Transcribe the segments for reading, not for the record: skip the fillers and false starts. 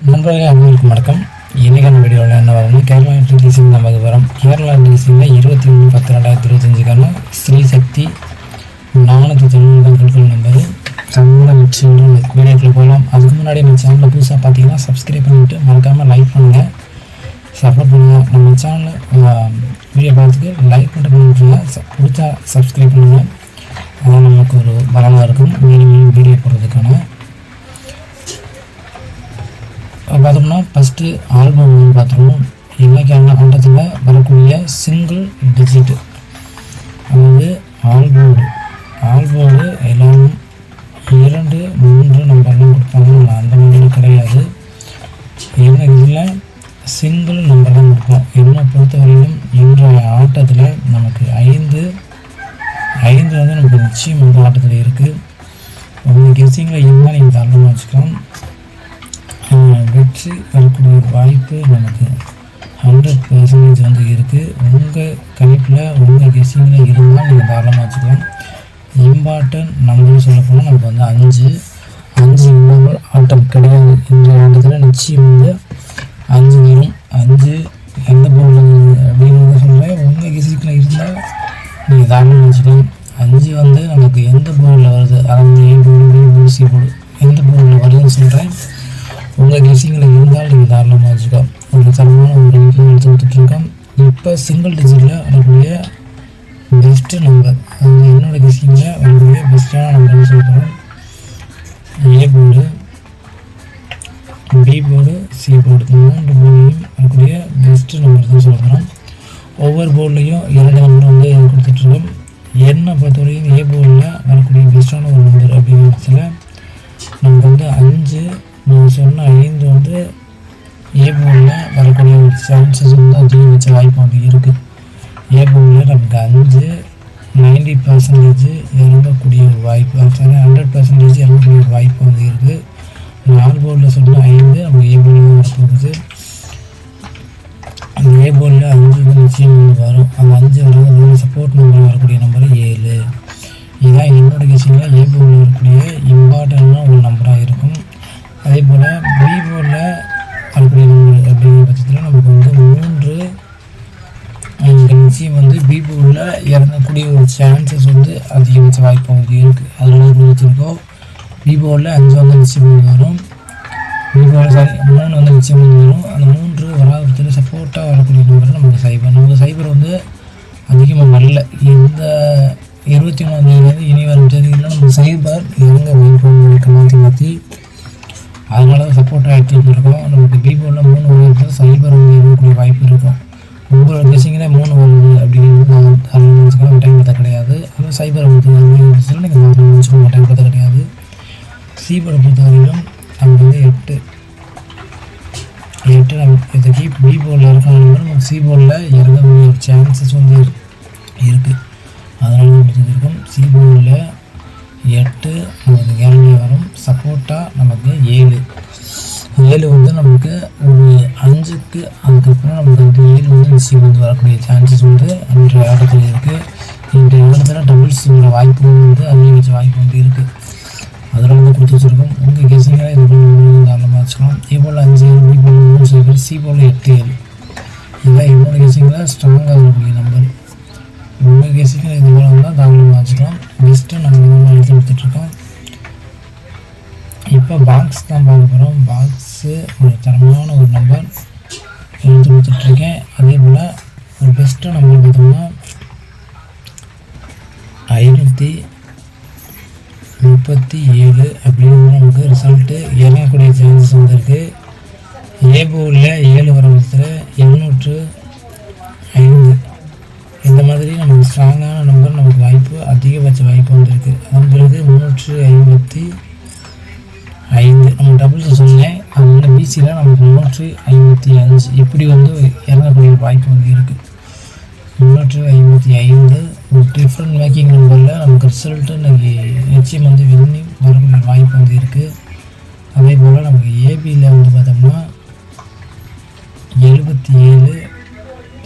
நண்பர்களே அனைவருக்கும் வணக்கம். இன்றைக்கான வீடியோவில் என்ன வரும்னா கேரளா டிசிங் நம்ம வரோம். கேரளா டிசிங்கில் 23/10/2025க்கான ஸ்ரீ சக்தி 490 குழுக்கள் நம்பரு சம்பளம் வச்சு வீடியோக்குள்ள போகலாம். அதுக்கு முன்னாடி நம்ம சேனலில் புதுசாக பார்த்தீங்கன்னா சப்ஸ்கிரைப் பண்ணிவிட்டு மறக்காமல் லைக் பண்ணுங்கள், சப்போர்ட் பண்ணுங்கள். நம்ம சேனலில் வீடியோ பார்த்துட்டு லைக் பண்ணிட்டு பண்ணிட்டுருங்க, பிடிச்சா சப்ஸ்கிரைப் பண்ணுங்கள். அதான் நமக்கு ஒரு பலமாக இருக்கும் மேலும் வீடியோ போடுறதுக்கான. பார்த்தோம்னா ஃபஸ்ட்டு ஆல்பம் பார்த்துருவோம். இன்றைக்கான ஆட்டத்தில் வரக்கூடிய சிங்கிள் டிஜிட், அதாவது ஆல்போர்டு எல்லாம் 2, 3 நம்பர்லாம் கொடுப்பாங்க. அந்த மாதிரி கிடையாது. என்ன இதில் சிங்கிள் நம்பர் தான் கொடுப்போம். என்னை பொறுத்தவரையிலும் இன்றைய ஆட்டத்தில் நமக்கு 5 வந்து நமக்கு நிச்சயம் இந்த ஆட்டத்தில் இருக்குது. உங்களுக்கு கெஸ்ஸிங்கில் இருந்தால் நீங்கள் தாராளமாக வச்சுக்கலாம். வெற்றி வரக்கூடிய வாய்ப்பு நமக்கு 100% வந்து இருக்குது. உங்கள் கணிப்பில் உங்கள் கெஸ்ஸிங்கில் இருந்தால் நீங்கள் தாராளமாக வச்சுக்கலாம். இம்பார்ட்டன்ட் நம்பர்னு சொல்ல போனால் நமக்கு வந்து 5 இல்லாமல் ஆட்டம் கிடையாது. இந்த ஆட்டத்தில் நிச்சயம் வந்து 5 வரும். 5 எந்த பொருள் அப்படின்னு சொல்கிறேன். உங்கள் கெஸ்ஸிங்கில் இருந்தால் நீங்கள் தாராளமாக வச்சுக்கலாம். 5 வந்து நமக்கு எந்த பொருளில் வருது, அதாவது A board, B board, C board எந்த பொருளில் வருதுன்னு சொல்கிறேன். உங்கள் கெஸ்ஸிங்கில் இருந்தால் நீங்கள் தாராளமாக வச்சுக்கலாம். ஒரு தரமான ஒரு வீட்டில் எடுத்து கொடுத்துட்ருக்கோம். இப்போ சிங்கிள் டிஜிட்டில் வரக்கூடிய பெஸ்ட்டு நம்பர், அது என்னோடய கெஸ்ஸிங்கில் வரக்கூடிய பெஸ்ட்டான நம்பர்னு சொல்கிறோம். A board, B board, C board 3 போர்ட்லேயும் வரக்கூடிய பெஸ்ட்டு நம்பர் தான் சொல்கிறோம். ஒவ்வொரு போர்ட்லேயும் 2 நம்பர் வந்து கொடுத்துட்ருக்கோம். என்னை பொறுத்தவரைக்கும் ஏ போர்டில் வரக்கூடிய பெஸ்ட்டான ஒரு நம்பர் அப்படிங்கிறதுல நமக்கு வந்து 5, நான் சொன்ன 5 வந்து ஏ போர்டில் வரக்கூடிய சான்சஸ் வந்து அதிகபட்ச வாய்ப்பு வந்து இருக்குது. ஏ போர்டில் நமக்கு 5 90% இறங்கக்கூடிய ஒரு வாய்ப்பு, 100% இறங்கக்கூடிய ஒரு வாய்ப்பு வந்து இருக்குது. 4 போர்டில் சொன்ன 5 நமக்கு ஏ போர்டில் தான் வரப்போகுது. அந்த ஏ போர்டில் 5 வந்து நிச்சயம் வந்து வரும். அந்த 5 வரது சப்போர்ட் நம்பர் வரக்கூடிய நம்பர் 7. இதுதான் என்னோட கெஸ்ஸிங்கில் ஏ போர்டில் வரக்கூடிய இம்பார்ட்டண்டான ஒரு நம்பராக இருக்கும். அதே போல் பி போர்டில் வரக்கூடிய நம்பர் அப்படிங்கிற பட்சத்தில் நமக்கு வந்து 3 நிச்சயம் வந்து பி போர்டில் இறங்கக்கூடிய ஒரு சான்சஸ் வந்து அதிகபட்ச வாய்ப்பு வந்து இருக்குது. அதனால வச்சுருக்கோம். பி போர்டில் 5 வந்து நிச்சயம் வந்து வரும். பி போர்டில் 3 வந்து நிச்சயம் வந்து வரும். அந்த 3 வராத பட்சத்தில் சப்போர்ட்டாக வரக்கூடிய நம்பர் நமக்கு சைபர் வந்து அதிகமாக வரல. இந்த 23ஆம் இனி வரும் தேதிகளில் நமக்கு சைபர் இறங்க வாய்ப்பு வந்து மாற்றி அதனால தான் சப்போர்ட்டாக எடுத்துகிட்டு இருக்கோம். நமக்கு பி போர்டில் 3 வருது, சைபர் வந்து இருக்கக்கூடிய வாய்ப்பு இருக்கும். உங்களோட கெஸ்ஸிங்கில் 3 வருது அப்படின்னு நான் நினச்சிக்கலாம். டைம் பார்த்த கிடையாது. அதுவும் சைபர் வந்து அப்படின்னு நீங்கள் நினச்சிக்கோங்க, டைம் பார்த்த கிடையாது. சி போர்டை பொறுத்தவரையிலும் நமக்கு வந்து 8 நமக்கு இதுக்கு பி போர்டில் இருக்கணும். நமக்கு சி போர்டில் இறங்கக்கூடிய சான்சஸ் வந்து இருக்குது. அதனால இருக்கும். சி போர்டில் 8 நமக்கு கேரண்டியாக வரும். சப்போர்ட்டாக நமக்கு 7 வந்து நமக்கு ஒரு 5க்கு அதுக்கப்புறம் நமக்கு வந்து 7 வந்து நிச்சயம் வந்து வரக்கூடிய சான்சஸ் வந்து அன்றைய ஆட்டத்தில் இருக்குது. இன்றைய ஆட்டத்தில் டபுள் சிங்கிற வாய்ப்பு வந்து அதிகபட்ச வாய்ப்பு வந்து இருக்குது. அதில் வந்து கொடுத்து வச்சுருக்கோம். உங்கள் கெஸ்ஸிங்கில் இது தாராளமாக வச்சுக்கலாம். ஏ போல் 5, பி போல் 3 சைபர், சி போல் 8, 7 இதுதான் என்னோடய கெஸ்ஸிங்கில் ஸ்ட்ராங்காக இருக்கக்கூடிய நம்பர். உங்கள் கெஸ்ஸிங்கில் இது போல் வந்தால் தாராளமாக வச்சுக்கலாம். பெஸ்ட்டு நம்ம தான் எடுத்து கொடுத்துட்ருக்கோம். இப்போ பாக்ஸ் தான் பார்க்க போகிறோம். பாக்ஸு ஒரு தரமான ஒரு நம்பர் எடுத்து கொடுத்துட்ருக்கேன். அதே போல் ஒரு பெஸ்ட்டாக நம்பர் பார்த்தோம்னா 537 அப்படின்னு நமக்கு ரிசல்ட்டு இறங்கக்கூடிய சான்சஸ் வந்துருக்கு. ஏ போர்டில் 7 வர பட்சத்தில் 805 இந்த மாதிரி நமக்கு ஸ்ட்ராங்கான நம்பர் நமக்கு வாய்ப்பு அதிகபட்ச வாய்ப்பு வந்துருக்கு. அதன் பிறகு 355 நம்ம டபுள்ஸ் சொன்னேன். அது வந்து பிசியில் நமக்கு 355 இப்படி வந்து இறங்கக்கூடிய வாய்ப்பு வந்து இருக்குது. 355 ஒரு டிஃப்ரெண்ட் மேக்கிங் நம்பரில் நமக்கு ரிசல்ட்டு இன்றைக்கி நிச்சயம் வந்து வின்னிங் வரக்கூடிய வாய்ப்பு வந்து இருக்குது. அதே போல் நமக்கு ஏபியில் வந்து பார்த்தோம்னா 77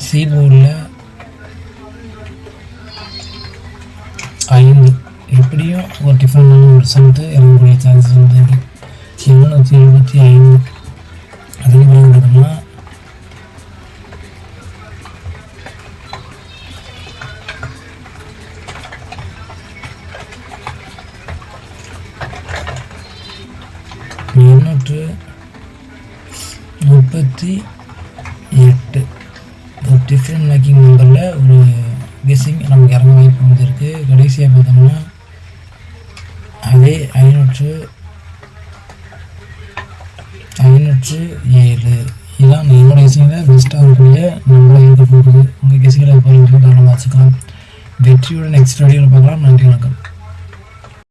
சி போர்டில் 5 எப்படியும் ஒரு டிஃப்ரெண்டான ஒரு ரிசல்ட்டு இறங்கக்கூடிய சான்சஸ் வந்து இருக்குது. 775 அதுக்கப்புறம் பார்த்தோம்னா 838 ஒரு டிஃப்ரெண்ட் மேக்கிங் நம்பரில் ஒரு கெஸ்ஸிங் நமக்கு இறங்க வாய்ப்பு வந்துருக்கு. கடைசியாக பார்த்தோம்னா அதே 507 இதுதான் என்னோட கெஸ்ஸிங்கில் பெஸ்ட்டாக இருக்கக்கூடிய நம்மளாக இருக்க போகுது. உங்கள் கெஸ்ஸிங்கில் போகிறவங்க தாராளமாக வச்சுக்கலாம். வெற்றியோட நெக்ஸ்ட் வீடியோவில் பார்க்கலாம். நன்றி, வணக்கம்.